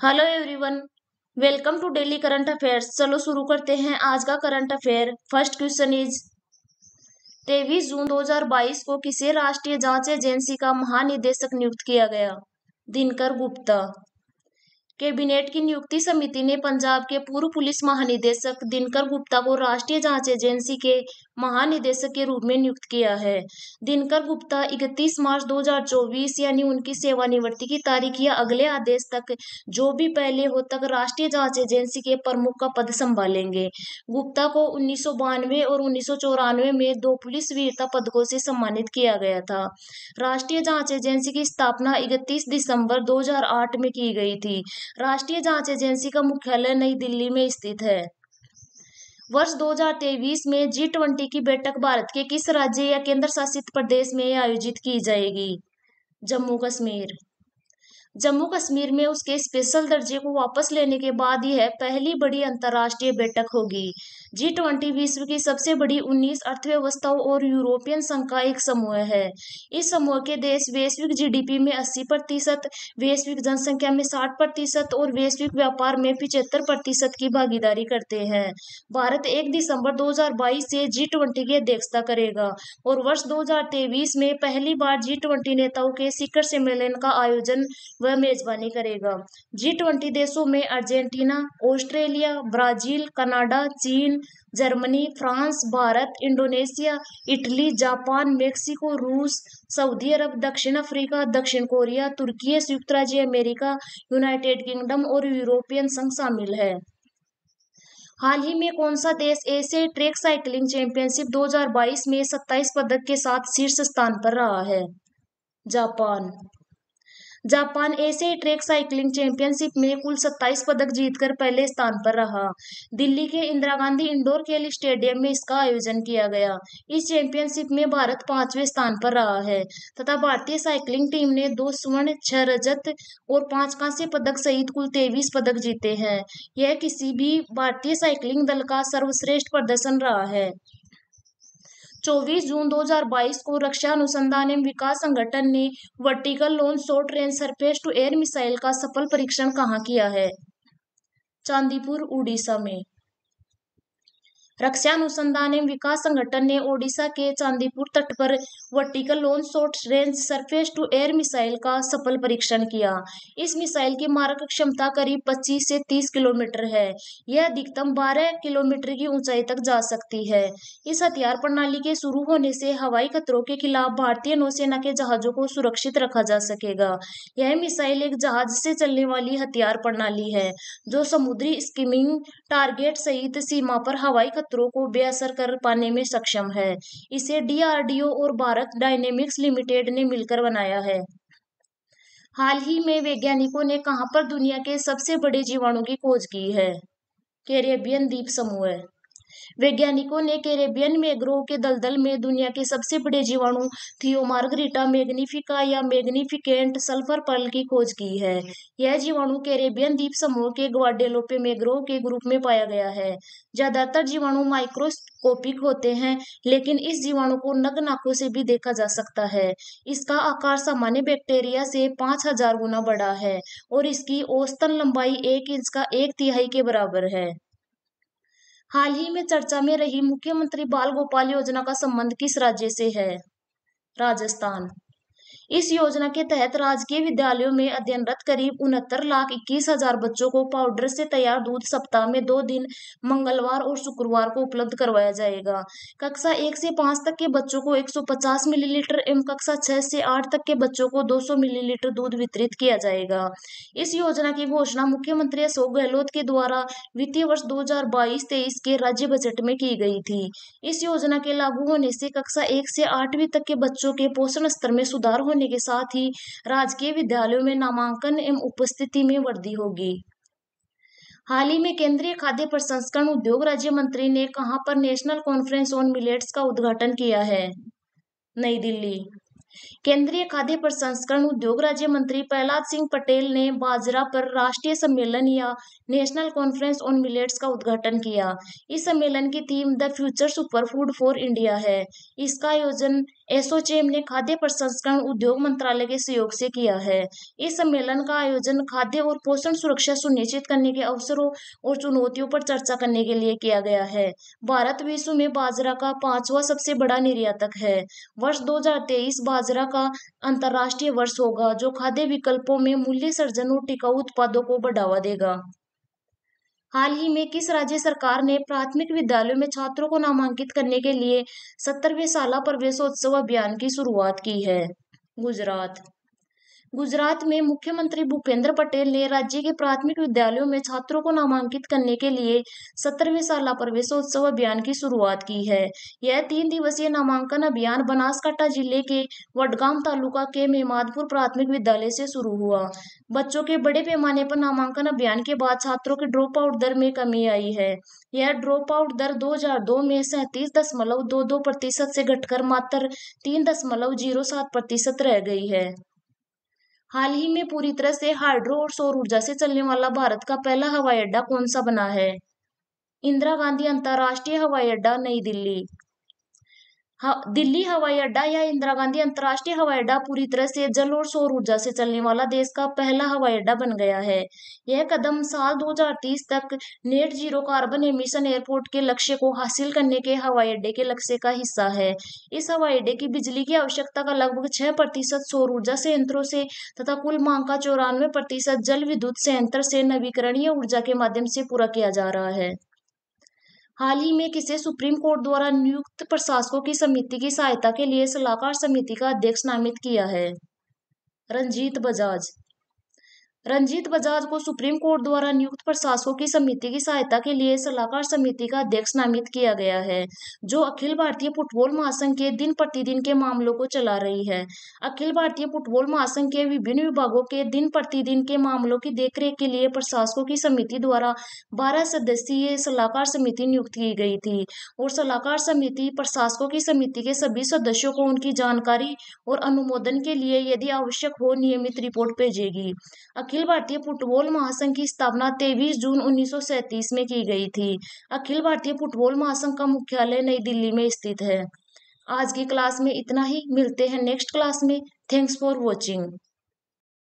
Hello everyone. Welcome to daily current affairs. चलो शुरू करते हैं आज का current affair. First question is 23 June 2022 को किसे राष्ट्रीय जांच एजेंसी का महानिदेशक नियुक्त किया गया? दिनकर गुप्ता। कैबिनेट की नियुक्ति समिति ने पंजाब के पूर्व पुलिस महानिदेशक दिनकर गुप्ता को राष्ट्रीय जांच एजेंसी के महानिदेशक के रूप में नियुक्त किया है। दिनकर गुप्ता 31 मार्च 2024 यानी उनकी सेवानिवृत्ति की तारीख या अगले आदेश तक जो भी पहले हो तक राष्ट्रीय जांच एजेंसी के प्रमुख का पद संभालेंगे। गुप्ता को 1992 और 1994 में 2 पुलिस वीरता पदकों से सम्मानित किया गया था। राष्ट्रीय जांच एजेंसी की स्थापना 31 दिसंबर 2008 में की गई थी। राष्ट्रीय जांच एजेंसी का मुख्यालय नई दिल्ली में स्थित है। वर्ष 2023 में G20 की बैठक भारत के किस राज्य या केंद्र शासित प्रदेश में आयोजित की जाएगी? जम्मू कश्मीर। जम्मू कश्मीर में उसके स्पेशल दर्जे को वापस लेने के बाद यह पहली बड़ी अंतर्राष्ट्रीय बैठक होगी। G20 विश्व की सबसे बड़ी 19 अर्थव्यवस्थाओं और यूरोपियन संघ का एक समूह है। इस समूह के देश वैश्विक जीडीपी में 80%, वैश्विक जनसंख्या में 60% और वैश्विक व्यापार में 75% की भागीदारी करते हैं। भारत 1 दिसंबर 2022 से G20 की अध्यक्षता करेगा और वर्ष 2023 में पहली बार G20 नेताओं के शिखर सम्मेलन का आयोजन वह मेजबानी करेगा। G20 देशों में अर्जेंटीना, ऑस्ट्रेलिया, ब्राजील, कनाडा, चीन, Germany, France, Bharat, Indonesia, Italy, Japan, Mexico, रूस, सऊदी अरब, दक्षिण अफ्रीका, दक्षिण कोरिया, तुर्की, संयुक्त राज्य अमेरिका, यूनाइटेड किंगडम और यूरोपियन संघ शामिल है। हाल ही में कौन सा देश एशियाई ट्रैक साइकिलिंग चैंपियनशिप 2022 में 27 पदक के साथ शीर्ष स्थान पर रहा है? जापान। जापान एशियाई ट्रैक साइकिलिंग चैंपियनशिप में कुल 27 पदक जीतकर पहले स्थान पर रहा। दिल्ली के इंदिरा गांधी इंडोर खेल स्टेडियम में इसका आयोजन किया गया। इस चैंपियनशिप में भारत 5वें स्थान पर रहा है तथा भारतीय साइकिलिंग टीम ने 2 स्वर्ण, 6 रजत और 5 कांस्य पदक सहित कुल 23 पदक जीते हैं। यह किसी भी भारतीय साइकिलिंग दल का सर्वश्रेष्ठ प्रदर्शन रहा है। 24 जून 2022 को रक्षा अनुसंधान एवं विकास संगठन ने vertical launch short range surface to air missile का सफल परीक्षण कहाँ किया है? चांदीपुर, उड़ीसा में। रक्षा अनुसंधान एवं विकास संगठन ने ओडिशा के चांदीपुर तट पर vertical launch short range surface to air missile का सफल परीक्षण किया। इस मिसाइल की मारक क्षमता करीब 25 से 30 किलोमीटर है। यह अधिकतम 12 किलोमीटर की ऊंचाई तक जा सकती है। इस हथियार प्रणाली के शुरू होने से हवाई खतरों के खिलाफ भारतीय नौसेना के जहाजों को सुरक्षित रखा जा सकेगा। यह मिसाइल एक जहाज से चलने वाली हथियार प्रणाली है जो समुद्री स्किमिंग टारगेट सहित सीमा पर हवाई खतरों को बेअसर कर पाने में सक्षम है। इसे डीआरडीओ और भारत डायनेमिक्स लिमिटेड ने मिलकर बनाया है। हाल ही में वैज्ञानिकों ने कहां पर दुनिया के सबसे बड़े जीवाणु की खोज की है? कैरेबियन द्वीप समूह। वैज्ञानिकों ने कैरेबियन मैंग्रोव के दलदल में दुनिया के सबसे बड़े जीवाणु थियोमार्गरिटा मैग्निफिका या मैग्निफिकेंट सल्फर पर्ल की खोज की है। यह जीवाणु कैरेबियन द्वीप समूह के ग्वाडेलोपे मैंग्रोव के ग्रुप में पाया गया है। ज्यादातर जीवाणु माइक्रोस्कोपिक होते हैं लेकिन इस जीवाणु को नग्न आंखों से भी देखा जा सकता है। इसका आकार सामान्य बैक्टीरिया से 5000 गुना बड़ा है और इसकी औसतन लंबाई 1 इंच का 1/3 के बराबर है। हाल ही में चर्चा में रही मुख्यमंत्री बाल गोपाल योजना का संबंध किस राज्य से है? राजस्थान। इस योजना के तहत राजकीय विद्यालयों में अध्ययनरत करीब 69,21,000 बच्चों को पाउडर से तैयार दूध सप्ताह में 2 दिन मंगलवार और शुक्रवार को उपलब्ध करवाया जाएगा। कक्षा 1 से 5 तक के बच्चों को 150 मिलीलीटर एवं कक्षा 6 से 8 तक के बच्चों को 200 मिलीलीटर दूध वितरित किया जाएगा। इस योजना की घोषणा मुख्यमंत्री अशोक गहलोत के द्वारा वित्तीय वर्ष 2022-23 के राज्य बजट में की गई थी। इस योजना के लागू होने से कक्षा 1 से 8वीं तक के बच्चों के पोषण स्तर में सुधार होने के साथ ही राजकीय विद्यालयों में नामांकन एवं उपस्थिति में वृद्धि होगी। हाल ही में केंद्रीय खाद्य प्रसंस्करण उद्योग राज्य मंत्री ने कहां पर नेशनल कॉन्फ्रेंस ऑन मिलेट्स का उद्घाटन किया है? नई दिल्ली। केंद्रीय खाद्य प्रसंस्करण उद्योग राज्य मंत्री प्रहलाद सिंह पटेल ने बाजरा पर राष्ट्रीय सम्मेलन या नेशनल कॉन्फ्रेंस ऑन मिलेट्स का उद्घाटन किया। इस सम्मेलन की theme the future super food for India है। इसका आयोजन एसोचैम ने खाद्य प्रसंस्करण उद्योग मंत्रालय के सहयोग से किया है। इस सम्मेलन का आयोजन खाद्य और पोषण सुरक्षा सुनिश्चित करने के अवसरों और चुनौतियों पर चर्चा करने के लिए किया गया है। भारत विश्व में बाजरा का 5वां सबसे बड़ा निर्यातक है। वर्ष 2023 बाजरा का अंतर्राष्ट्रीय वर्ष होगा, जो खाद्य विकल्पों में मूल्य सर्जन और टिकाऊ उत्पादों को बढ़ावा देगा। हाल ही में किस राज्य सरकार ने प्राथमिक विद्यालयों में छात्रों को नामांकित करने के लिए 70वें शाला प्रवेशोत्सव अभियान की शुरुआत की है? गुजरात। गुजरात में मुख्यमंत्री भूपेंद्र पटेल ने राज्य के प्राथमिक विद्यालयों में छात्रों को नामांकित करने के लिए 70वें शाला प्रवेशोत्सव अभियान की शुरुआत की है। यह 3 दिवसीय नामांकन अभियान बनासकांठा जिले के वडगाम तालुका के मेमादपुर प्राथमिक विद्यालय से शुरू हुआ। बच्चों के बड़े पैमाने पर नामांकन अभियान के बाद छात्रों की ड्रॉप आउट दर में कमी आई है। यह ड्रॉप आउट दर 2002 में 37.22% से घटकर मात्र 3.07% रह गई है। हाल ही में पूरी तरह से हाइड्रो और सौर ऊर्जा से चलने वाला भारत का पहला हवाई अड्डा कौन सा बना है? इंदिरा गांधी अंतर्राष्ट्रीय हवाई अड्डा, नई दिल्ली। दिल्ली हवाई अड्डा या इंदिरा गांधी अंतर्राष्ट्रीय हवाई अड्डा पूरी तरह से जल और सौर ऊर्जा से चलने वाला देश का पहला हवाई अड्डा बन गया है। यह कदम साल 2030 तक net zero carbon emission airport के लक्ष्य को हासिल करने के हवाई अड्डे के लक्ष्य का हिस्सा है। इस हवाई अड्डे की बिजली की आवश्यकता का लगभग 6% सौर ऊर्जा संयंत्रों से तथा कुल मांग का 94% जल विद्युत संयंत्र से नवीकरणीय ऊर्जा के माध्यम से पूरा किया जा रहा है। हाल ही में किसे सुप्रीम कोर्ट द्वारा नियुक्त प्रशासकों की समिति की सहायता के लिए सलाहकार समिति का अध्यक्ष नामित किया है? रंजीत बजाज। रंजीत बजाज को सुप्रीम कोर्ट द्वारा नियुक्त प्रशासकों की समिति की सहायता के लिए सलाहकार समिति का अध्यक्ष नामित किया गया है, जो अखिल भारतीय फुटबॉल महासंघ के दिन प्रतिदिन के मामलों को चला रही है। अखिल भारतीय फुटबॉल महासंघ के विभिन्न विभागों के दिन प्रतिदिन के मामलों की देखरेख के लिए प्रशासकों की समिति द्वारा 12 सदस्यीय सलाहकार समिति नियुक्त की गई थी और सलाहकार समिति प्रशासकों की समिति के सभी सदस्यों को उनकी जानकारी और अनुमोदन के लिए यदि आवश्यक हो नियमित रिपोर्ट भेजेगी। अखिल भारतीय फुटबॉल महासंघ की स्थापना 23 जून 1937 में की गई थी। अखिल भारतीय फुटबॉल महासंघ का मुख्यालय नई दिल्ली में स्थित है। आज की क्लास में इतना ही, मिलते हैं नेक्स्ट क्लास में। Thanks for watching.